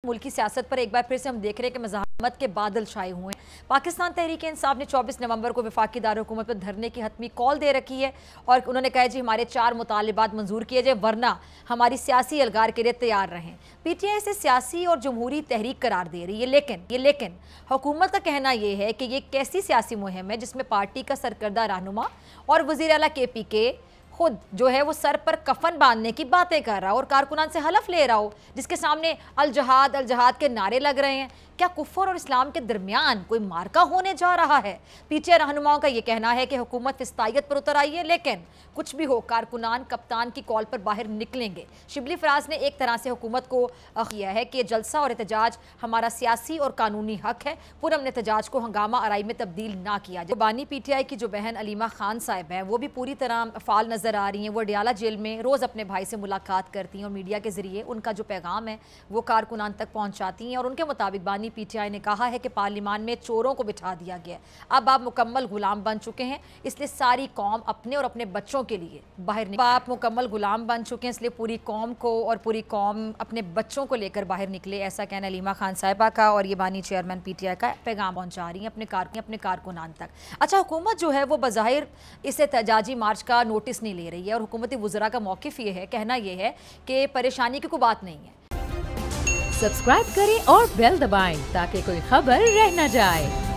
मुल्की सियासत पर एक बार फिर से हम देख रहे हैं कि मज़ाहमत के बादल छाए हुए हैं। पाकिस्तान तहरीक इंसाफ ने 24 नवंबर को वफाकी दारुल-हुकूमत पर धरने की हतमी कॉल दे रखी है और उन्होंने कहा जी हमारे 4 मुतालिबात मंजूर किए जाए वरना हमारी सियासी अलगार के लिए तैयार रहें। पीटीआई इसे सियासी और जमहूरी तहरीक करार दे रही है, लेकिन हुकूमत का कहना यह है कि ये कैसी सियासी मुहिम है जिसमें पार्टी का सरकर्दा रहनुमा और वज़ीर आला KPK खुद जो है वो सर पर कफन बांधने की बातें कर रहा हो और कारकुनान से हलफ ले रहा हो, जिसके सामने अल जहाद के नारे लग रहे हैं। क्या कुफ्र और इस्लाम के दरमियान कोई मार्का होने जा रहा है? पीटीआई रहनुमाओं का ये कहना है कि हुकूमत फिस्तायत पर उतर आई है, लेकिन कुछ भी हो कारकुनान कप्तान की कॉल पर बाहर निकलेंगे। शिबली फराज ने एक तरह से हुकूमत को किया है कि जलसा और एहतजाज हमारा सियासी और कानूनी हक है, पुरअमन एहतजाज को हंगामा आराई में तब्दील ना किया जाए। बानी पीटीआई की जो बहन अलीमा खान साहिब हैं वो भी पूरी तरह फाल नजर आ रही हैं। वो अडियाला जेल में रोज़ अपने भाई से मुलाकात करती हैं और मीडिया के जरिए उनका जो पैगाम है वो कारकुनान तक पहुँचाती हैं। और उनके मुताबिक बानी पीटीआई ने कहा है कि पार्लियामान में चोरों को बिठा दिया गया, अब आप मुकम्मल गुलाम बन चुके हैं, इसलिए सारी कौम अपने और अपने बच्चों के लिए बाहर निकले। आप मुकम्मल गुलाम बन चुके हैं, इसलिए पूरी कौम को और पूरी कौम अपने बच्चों को लेकर बाहर निकले, ऐसा कहना अलीमा खान साहिबा का। और ये बानी चेयरमैन पीटीआई का पैगाम पहुंचा रही हैं अपने कारकुनान तक। अच्छा, हुकूमत जो है वो बज़ाहिर इस एहतजाजी मार्च का नोटिस नहीं ले रही है और हुकूमती वज़रा का मौक़िफ़ ये है, कहना यह है कि परेशानी की कोई बात नहीं है। सब्सक्राइब करें और बेल दबाएं ताकि कोई खबर रह न जाए।